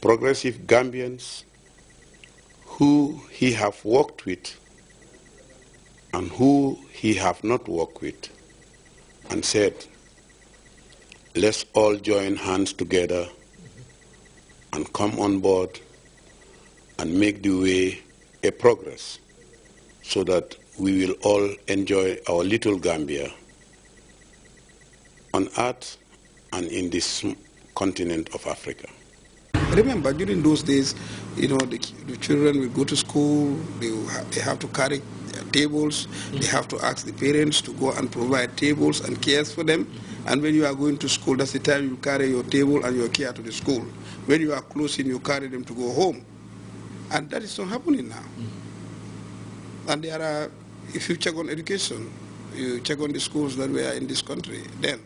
progressive Gambians who he have worked with and who he have not worked with, and said, let's all join hands together and come on board and make the way a progress so that we will all enjoy our little Gambia on earth and in this continent of Africa. Remember, during those days, you know, the children will go to school, they have to carry tables, they have to ask the parents to go and provide tables and cares for them. And when you are going to school, that's the time you carry your table and your care to the school. When you are closing, you carry them to go home. And that is not happening now. And there are, if you check on education, you check on the schools that were in this country, then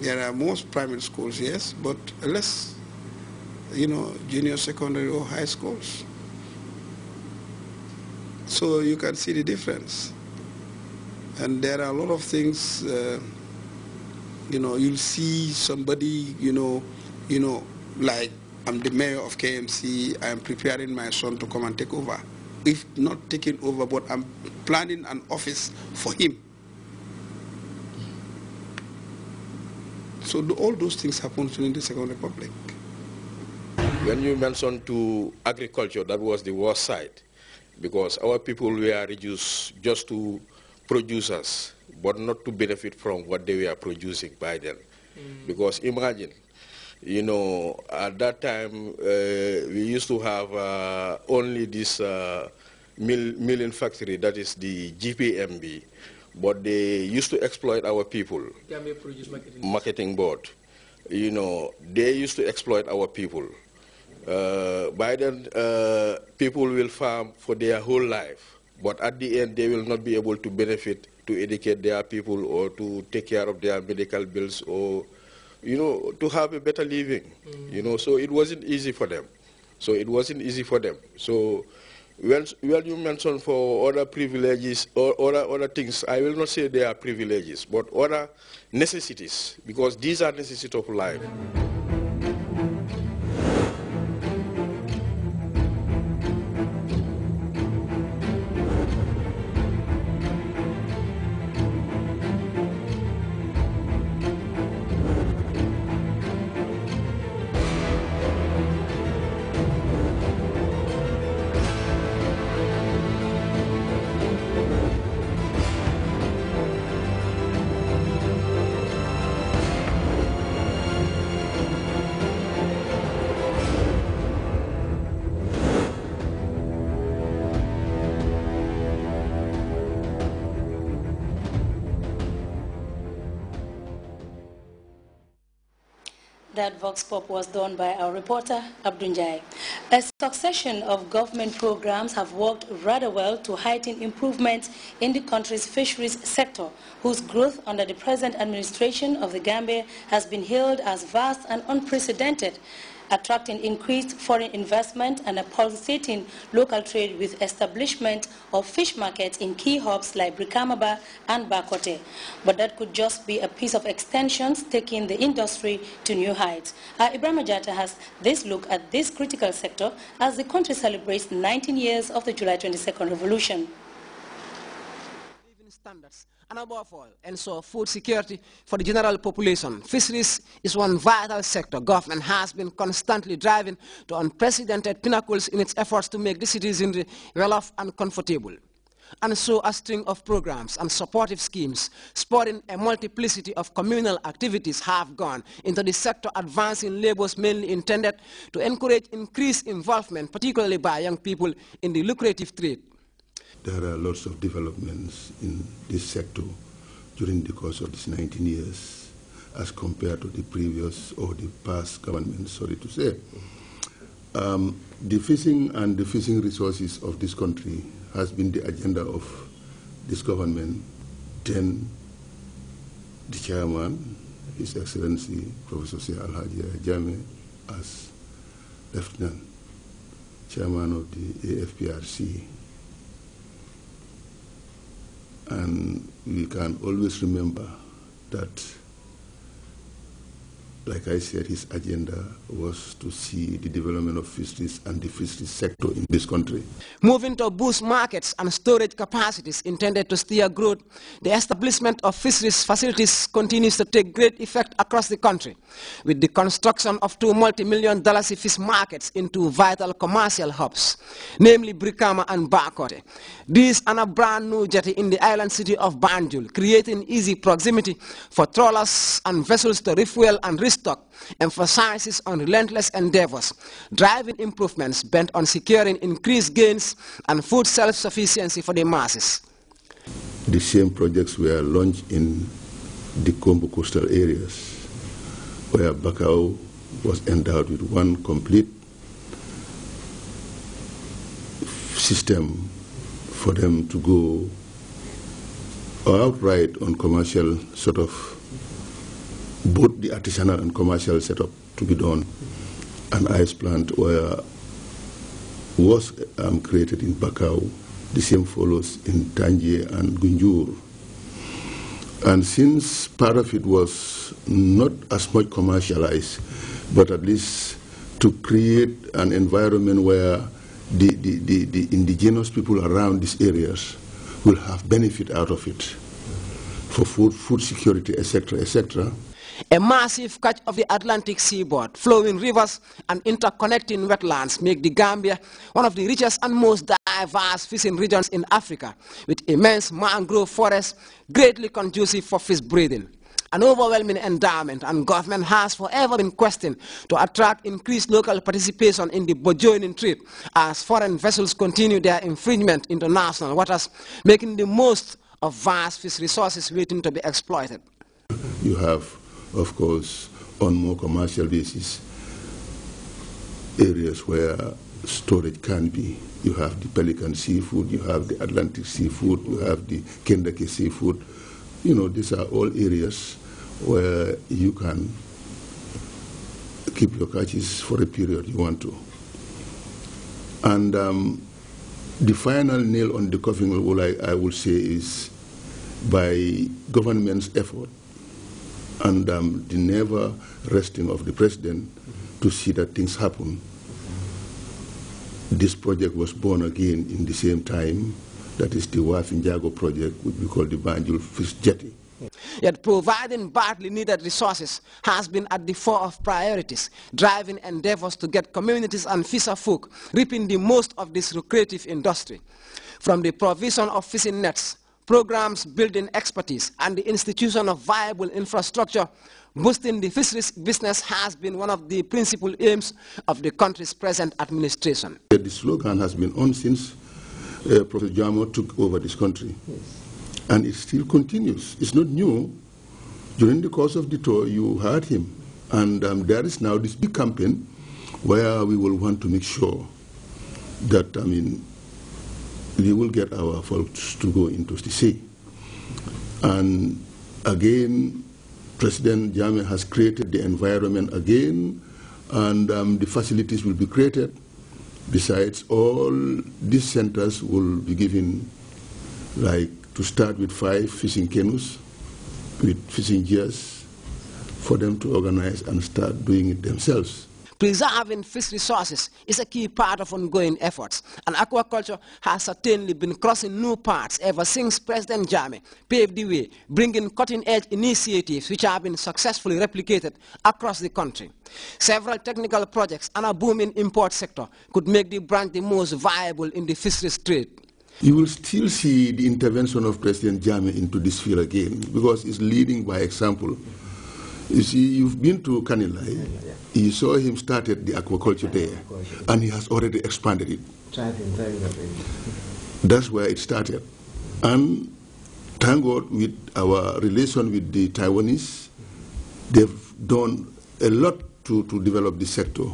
there are most primary schools, yes, but less, you know, junior, secondary, or high schools. So you can see the difference. And there are a lot of things, you know, you'll see somebody, you know, like, I'm the mayor of KMC, I'm preparing my son to come and take over. If not taking over, but I'm planning an office for him. So all those things happened during the Second Republic. When you mentioned to agriculture, that was the worst side, because our people were reduced just to producers, but not to benefit from what they were producing by then. Because imagine, you know, at that time, we used to have only this milling factory, that is the GPMB, but they used to exploit our people. Gambia Produce Marketing Board. You know, they used to exploit our people. By then, people will farm for their whole life, but at the end, they will not be able to benefit to educate their people or to take care of their medical bills or, you know, to have a better living. You know, so it wasn't easy for them. So when you mention for other privileges or other things, I will not say they are privileges, but other necessities, because these are necessities of life. That Vox Pop was done by our reporter, Abdunjai. A succession of government programs have worked rather well to heighten improvements in the country's fisheries sector, whose growth under the present administration of the Gambia has been hailed as vast and unprecedented, attracting increased foreign investment and pulsating local trade with establishment of fish markets in key hubs like Brikama and Bakote. But that could just be a piece of extensions taking the industry to new heights. Ibrahim Jata has this look at this critical sector as the country celebrates 19 years of the July 22nd revolution. Living standards. And above all, ensure food security for the general population. Fisheries is one vital sector government has been constantly driving to unprecedented pinnacles in its efforts to make the citizenry well-off and comfortable. And so a string of programs and supportive schemes supporting a multiplicity of communal activities have gone into the sector, advancing labors mainly intended to encourage increased involvement, particularly by young people, in the lucrative trade. There are lots of developments in this sector during the course of these 19 years as compared to the previous or the past government, sorry to say. The fishing and the fishing resources of this country has been the agenda of this government. Then the chairman, His Excellency Professor Sir Alhaji Jame, as Lieutenant Chairman of the AFPRC. And we can always remember that like I said, his agenda was to see the development of fisheries and the fisheries sector in this country. Moving to boost markets and storage capacities intended to steer growth, the establishment of fisheries facilities continues to take great effect across the country, with the construction of two multi-million-dollar fish markets in two vital commercial hubs, namely Brikama and Bakote. These and a brand new jetty in the island city of Banjul, creating easy proximity for trawlers and vessels to refuel and restock, emphasizes on relentless endeavors, driving improvements bent on securing increased gains and food self-sufficiency for the masses. The same projects were launched in the Combo coastal areas, where Bakau was endowed with one complete system for them to go outright on commercial sort of, both the artisanal and commercial setup to be done. An ice plant was created in Bakau. The same follows in Tangier and Gunjur. And since part of it was not as much commercialized, but at least to create an environment where the indigenous people around these areas will have benefit out of it for food security, etc., etc. A massive catch of the Atlantic seaboard, flowing rivers and interconnecting wetlands make the Gambia one of the richest and most diverse fishing regions in Africa, with immense mangrove forests greatly conducive for fish breeding. An overwhelming endowment, and government has forever been questioned to attract increased local participation in the burgeoning trade as foreign vessels continue their infringement into national waters, making the most of vast fish resources waiting to be exploited. You have, of course, on more commercial basis, areas where storage can be. You have the Pelican seafood, you have the Atlantic seafood, you have the Kendake seafood. You know, these are all areas where you can keep your catches for a period you want to. And the final nail on the coffin, I will say, is by government's effort and the never resting of the president to see that things happen. This project was born again in the same time. That is the Wafinjago project, which we call the Banjul Fish Jetty. Yet providing badly needed resources has been at the fore of priorities, driving endeavors to get communities and fisher folk reaping the most of this lucrative industry. From the provision of fishing nets, programs building expertise, and the institution of viable infrastructure, boosting the fisheries business has been one of the principal aims of the country's present administration. The slogan has been on since Professor Jamo took over this country. And it still continues. It's not new. During the course of the tour, you heard him. And there is now this big campaign where we will want to make sure that, we will get our folks to go into the sea. And again, President Jammeh has created the environment again, and the facilities will be created. Besides, all these centers will be given, like, to start with 5 fishing canoes, with fishing gears, for them to organize and start doing it themselves. Preserving fish resources is a key part of ongoing efforts, and aquaculture has certainly been crossing new paths ever since President Jammeh paved the way, bringing cutting-edge initiatives which have been successfully replicated across the country. Several technical projects and a booming import sector could make the branch the most viable in the fisheries trade. You will still see the intervention of President Jammeh into this field again, because it's leading by example. You see, you've been to Kanilai, you saw him started the aquaculture there, and he has already expanded it. That's where it started. And thank God, with our relation with the Taiwanese, they've done a lot to develop this sector.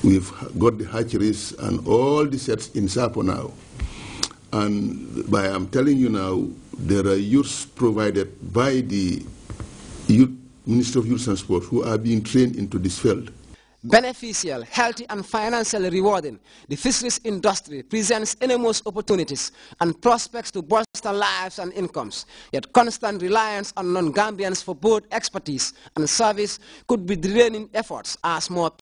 We've got the hatcheries and all the sets in Sapo now. And I'm telling you now, there are youths provided by the Ministry of Youth and Sport who are being trained into this field. Beneficial, healthy and financially rewarding, the fisheries industry presents enormous opportunities and prospects to bolster lives and incomes. Yet constant reliance on non-Gambians for both expertise and service could be draining efforts as more